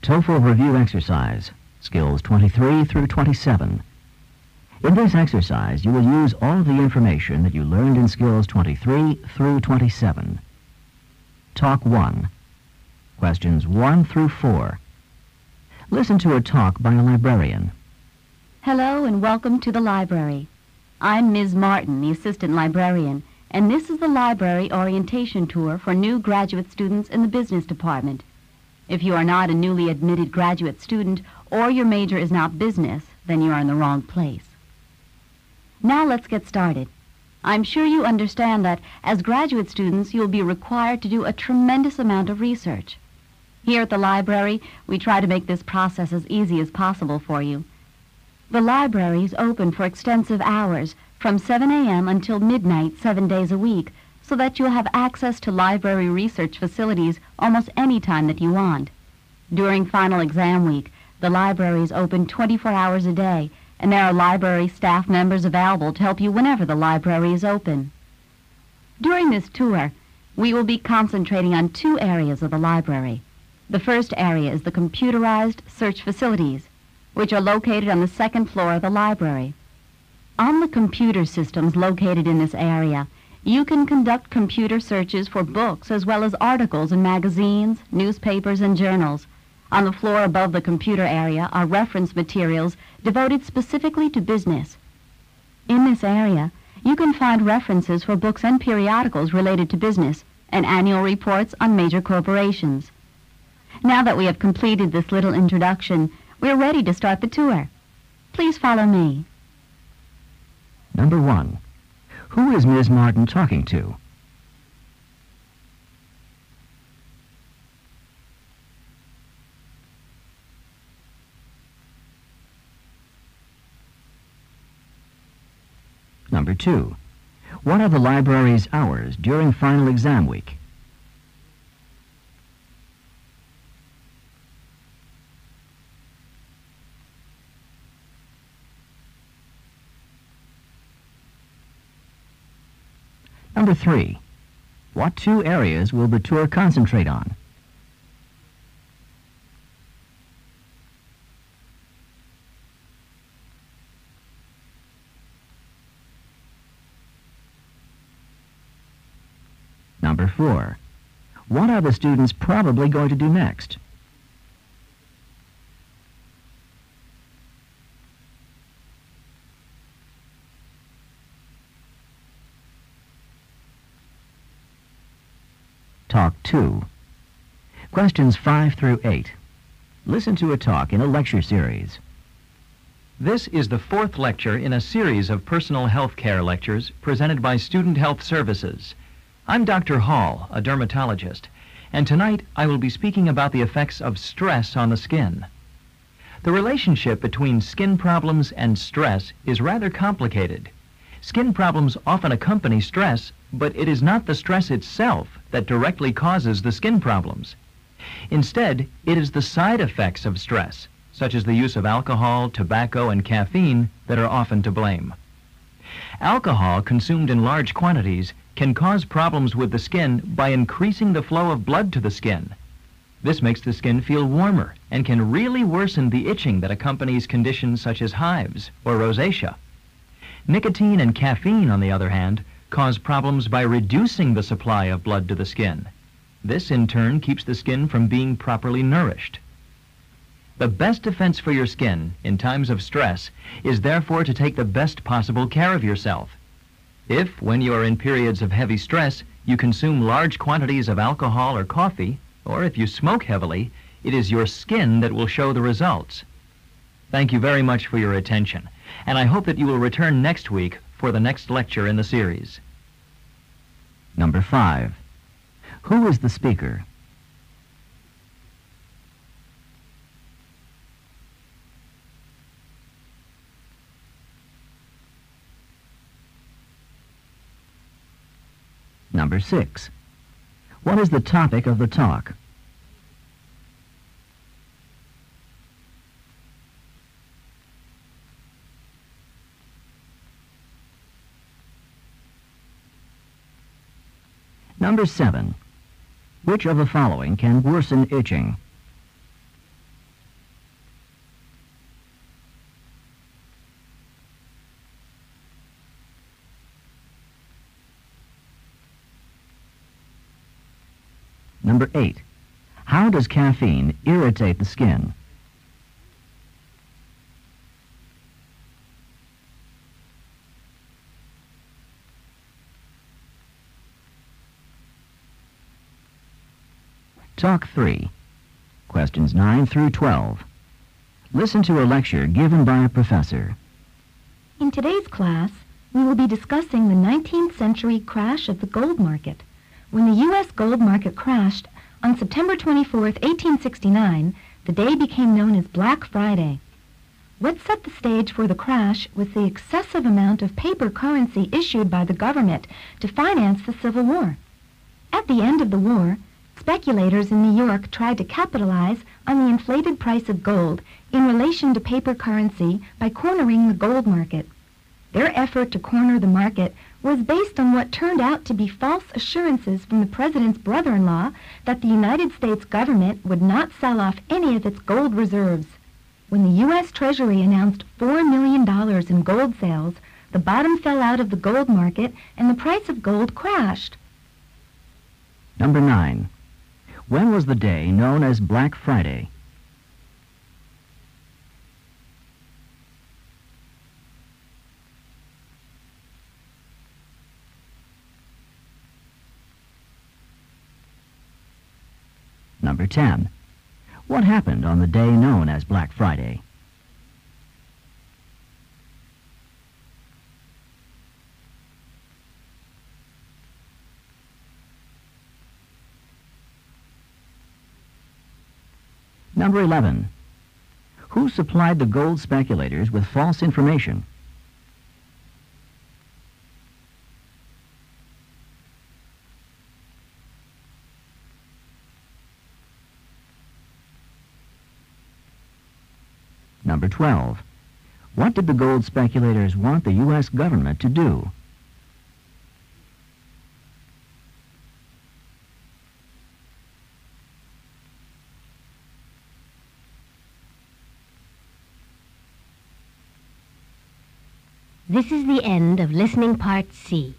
TOEFL Review Exercise, Skills 23 through 27. In this exercise, you will use all of the information that you learned in Skills 23 through 27. Talk 1. Questions 1 through 4. Listen to a talk by a librarian. Hello and welcome to the library. I'm Ms. Martin, the assistant librarian, and this is the library orientation tour for new graduate students in the business department. If you are not a newly admitted graduate student or your major is not business, then you are in the wrong place. Now let's get started. I'm sure you understand that as graduate students you'll be required to do a tremendous amount of research. Here at the library, we try to make this process as easy as possible for you. The library is open for extensive hours from 7 a.m. until midnight 7 days a week, so that you'll have access to library research facilities almost any time that you want. During final exam week, the library is open 24 hours a day, and there are library staff members available to help you whenever the library is open. During this tour, we will be concentrating on two areas of the library. The first area is the computerized search facilities, which are located on the second floor of the library. On the computer systems located in this area, you can conduct computer searches for books as well as articles in magazines, newspapers, and journals. On the floor above the computer area are reference materials devoted specifically to business. In this area, you can find references for books and periodicals related to business and annual reports on major corporations. Now that we have completed this little introduction, we are ready to start the tour. Please follow me. Number 1. Who is Ms. Martin talking to? Number 2. What are the library's hours during final exam week? Number 3. What two areas will the tour concentrate on? Number 4. What are the students probably going to do next? Talk 2. Questions 5 through 8. Listen to a talk in a lecture series. This is the fourth lecture in a series of personal health care lectures presented by Student Health Services. I'm Dr. Hall, a dermatologist, and tonight I will be speaking about the effects of stress on the skin. The relationship between skin problems and stress is rather complicated. Skin problems often accompany stress, but it is not the stress itself that directly causes the skin problems. Instead, it is the side effects of stress, such as the use of alcohol, tobacco, and caffeine, that are often to blame. Alcohol consumed in large quantities can cause problems with the skin by increasing the flow of blood to the skin. This makes the skin feel warmer and can really worsen the itching that accompanies conditions such as hives or rosacea. Nicotine and caffeine, on the other hand, cause problems by reducing the supply of blood to the skin. This, in turn, keeps the skin from being properly nourished. The best defense for your skin in times of stress is therefore to take the best possible care of yourself. If, when you are in periods of heavy stress, you consume large quantities of alcohol or coffee, or if you smoke heavily, it is your skin that will show the results. Thank you very much for your attention, and I hope that you will return next week for the next lecture in the series. Number 5. Who is the speaker? Number 6. What is the topic of the talk? Number 7. Which of the following can worsen itching? Number 8. How does caffeine irritate the skin? Talk 3. Questions 9 through 12. Listen to a lecture given by a professor. In today's class, we will be discussing the 19th century crash of the gold market. When the U.S. gold market crashed on September 24, 1869, the day became known as Black Friday. What set the stage for the crash was the excessive amount of paper currency issued by the government to finance the Civil War. At the end of the war, speculators in New York tried to capitalize on the inflated price of gold in relation to paper currency by cornering the gold market. Their effort to corner the market was based on what turned out to be false assurances from the president's brother-in-law that the United States government would not sell off any of its gold reserves. When the U.S. Treasury announced $4 million in gold sales, the bottom fell out of the gold market and the price of gold crashed. Number 9. When was the day known as Black Friday? Number 10. What happened on the day known as Black Friday? Number 11. Who supplied the gold speculators with false information? Number 12. What did the gold speculators want the U.S. government to do? This is the end of listening part C.